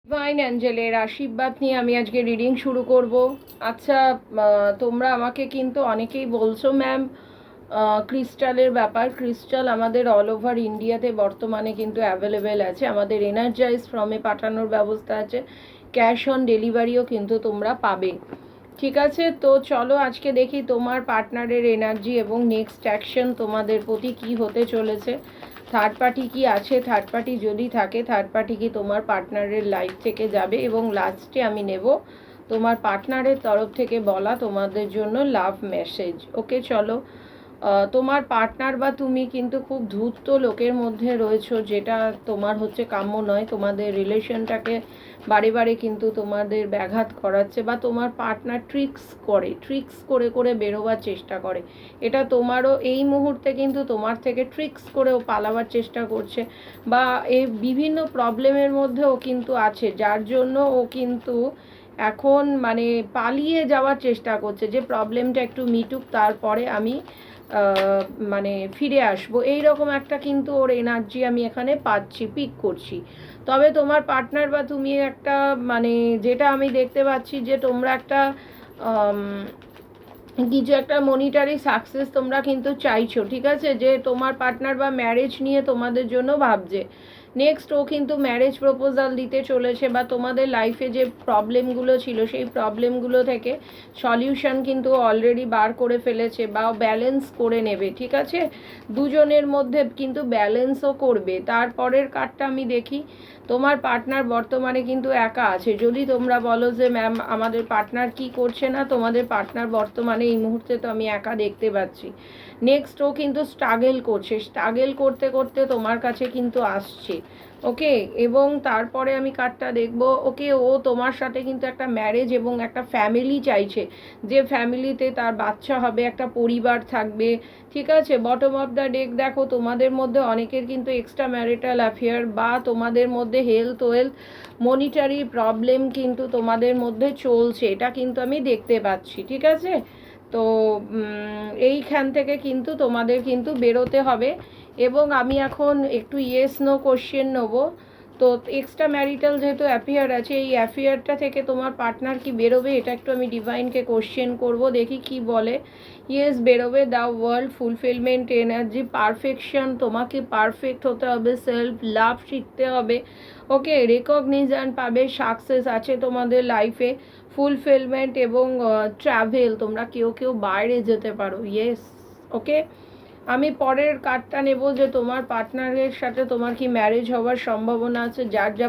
Divine অ্যাঞ্জেলের আশীর্বাদ নিয়ে আমি আজকে রিডিং শুরু করব। আচ্ছা, তোমরা আমাকে কিন্তু অনেকেই বলছো ম্যাম ক্রিস্টালের ব্যাপার। ক্রিস্টাল আমাদের অল ওভার ইন্ডিয়াতে বর্তমানে কিন্তু অ্যাভেলেবেল আছে। আমাদের এনার্জাইজ ফ্রমে পাঠানোর ব্যবস্থা আছে, ক্যাশ অন ডেলিভারিও কিন্তু তোমরা পাবে। ঠিক আছে, তো চলো আজকে দেখি তোমার পার্টনারের এনার্জি এবং নেক্সট অ্যাকশন তোমাদের প্রতি কি হতে চলেছে। থার্ড পার্টি কি আছে, থার্ড পার্টি যদি থাকে থার্ড পার্টি কি তোমার পার্টনারের লাইফ থেকে যাবে, এবং লাস্টে আমি নেব তোমার পার্টনারের তরফ থেকে বলা তোমাদের জন্য লাভ মেসেজ। ওকে চলো, তোমার পার্টনার বা তুমি কিন্তু খুব ধূর্ত লোকের মধ্যে রয়েছো, যেটা তোমার হচ্ছে কাম্য নয়। তোমাদের রিলেশনটাকে বারে বারে কিন্তু তোমাদের ব্যাঘাত করাচ্ছে, বা তোমার পার্টনার ট্রিক্স করে করে বেরোবার চেষ্টা করে। এটা তোমারও এই মুহূর্তে কিন্তু তোমার থেকে ট্রিক্স করে ও পালাবার চেষ্টা করছে, বা এই বিভিন্ন প্রবলেমের মধ্যেও কিন্তু আছে, যার জন্য ও কিন্তু এখন মানে পালিয়ে যাওয়ার চেষ্টা করছে, যে প্রবলেমটা একটু মিটুক তারপরে আমি মানে ফিরে আসবো। এই রকম একটা কিন্তু ওর এনার্জি আমি এখানে পাচ্ছি, পিক করছি। তবে তোমার পার্টনার বা তুমি একটা মানে যেটা আমি দেখতে পাচ্ছি যে তোমরা একটা কিছু একটা মনিটারি সাকসেস তোমরা কিন্তু চাইছো। ঠিক আছে, যে তোমার পার্টনার বা ম্যারেজ নিয়ে তোমাদের জন্য ভাবছে। নেক্সট ও কিন্তু ম্যারেজ প্রপোজাল দিতে চলেছে, বা তোমাদের লাইফে যে প্রবলেমগুলো ছিল সেই প্রবলেমগুলো থেকে সলিউশন কিন্তু অলরেডি বার করে ফেলেছে, বা ব্যালেন্স করে নেবে। ঠিক আছে, দুজনের মধ্যে কিন্তু ব্যালেন্সও করবে। তারপরের কার্ডটা আমি দেখি, তোমার পার্টনার বর্তমানে কিন্তু একা আছে। যদি তোমরা বলো যে ম্যাম আমাদের পার্টনার কি করছে না, তোমাদের পার্টনার বর্তমানে এই মুহূর্তে তো আমি একা দেখতে পাচ্ছি। নেক্সট ও কিন্তু স্ট্রাগল করছে, স্ট্রাগল করতে করতে তোমার কাছে কিন্তু আসছে। ওকে, এবং তারপরে আমি কার্ডটা দেখব। ওকে, ও তোমার সাথে কিন্তু একটা ম্যারেজ এবং একটা ফ্যামিলি চাইছে, যে ফ্যামিলিতে তার বাচ্চা হবে, একটা পরিবার থাকবে। ঠিক আছে, বটম অফ দ্য ডেক দেখো, তোমাদের মধ্যে অনেকের কিন্তু এক্সট্রা ম্যারিটাল অ্যাফেয়ার, বা তোমাদের মধ্যে হেলথ মনিটারি প্রবলেম কিন্তু তোমাদের মধ্যে চলছে, এটা কিন্তু আমি দেখতে পাচ্ছি। ঠিক আছে, তো এইখান থেকে কিন্তু তোমাদের কিন্তু বেরোতে হবে। এবং আমি এখন একটু ইয়েস নো কোশ্চেন নেবো। তো এক্সট্রা ম্যারিটাল যেহেতু অ্যাফেয়ার আছে, এই অ্যাফেয়ারটা থেকে তোমার পার্টনার কি বেরোবে, এটা একটু আমি ডিভাইনকে কোশ্চেন করব, দেখি কি বলে। ইয়েস, বেরোবে। The world fulfilment energy, perfection, তোমাকে পারফেক্ট হতে হবে, সেলফ লাভ শিখতে হবে। ওকে, রেকগনিশন পাবে, সাকসেস আছে তোমাদের লাইফে, ফুলফিলমেন্ট এবং ট্রাভেল, তোমরা কেউ কেউ বাইরে যেতে পারো। ইয়েস, ওকে। আমি পরের কার্ডটা নেব, যে তোমার পার্টনারের সাথে তোমার কি ম্যারেজ হওয়ার সম্ভাবনা আছে। যার যা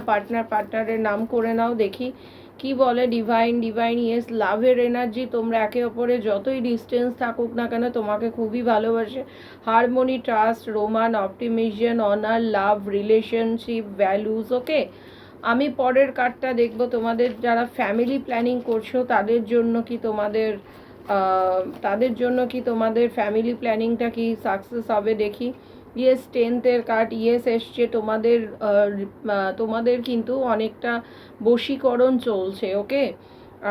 পার্টনারের নাম করে নাও, দেখি কি বলে ডিভাইন। ইয়েস, লাভের এনার্জি, তোমরা একে অপরে যতই ডিস্টেন্স থাকুক না কেন তোমাকে খুবই ভালোবাসে। Harmony, trust, romance, optimism, honour, love, relationship, values. Okay, আমি পরের কার্ডটা দেখব, তোমাদের যারা ফ্যামিলি প্ল্যানিং করছো তাদের জন্য কি তোমাদের ফ্যামিলি প্ল্যানিংটা কি সাকসেস হবে, দেখি। ইয়েস, 10th কার্ড, ইয়েস এসছে। তোমাদের কিন্তু অনেকটা বশীকরণ চলছে। ওকে,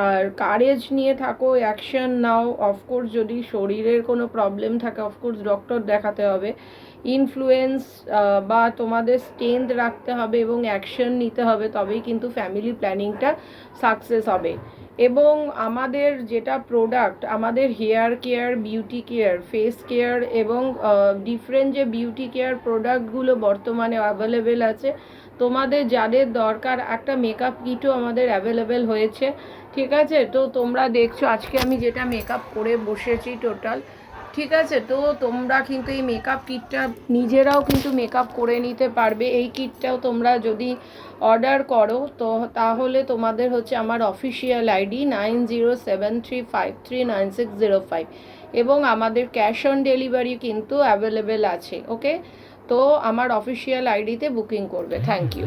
আর কারেজ নিয়ে থাকো, অ্যাকশন নাও। অফকোর্স যদি শরীরের কোনো প্রবলেম থাকে অফকোর্স ডক্টর দেখাতে হবে। ইনফ্লুয়েন্স বা তোমাদের স্ট্রেংথ রাখতে হবে এবং অ্যাকশন নিতে হবে, তবেই কিন্তু ফ্যামিলি প্ল্যানিংটা সাকসেস হবে। এবং আমাদের যেটা প্রোডাক্ট, আমাদের hair care, beauty care, face care এবং ডিফারেন্ট যে বিউটি কেয়ার প্রোডাক্টগুলো বর্তমানে অ্যাভেলেবেল আছে, তোমাদের যাদের দরকার একটা মেকআপ কিটও আমাদের অ্যাভেলেবেল হয়েছে। ঠিক আছে, তো তোমরা দেখছো আজকে আমি যেটা মেকআপ করে বসেছি টোটাল। ঠিক আছে, তো তোমরা কিন্তু এই মেকআপ কিটটা নিজেরাও কিন্তু মেকআপ করে নিতে পারবে। এই কিটটাও তোমরা যদি অর্ডার করো তো তাহলে তোমাদের হচ্ছে আমার অফিসিয়াল আইডি 9073539605, এবং আমাদের ক্যাশ অন ডেলিভারি কিন্তু অ্যাভেলেবেল আছে। ওকে, তো আমার অফিসিয়াল আইডিতে বুকিং করবে। Thank you.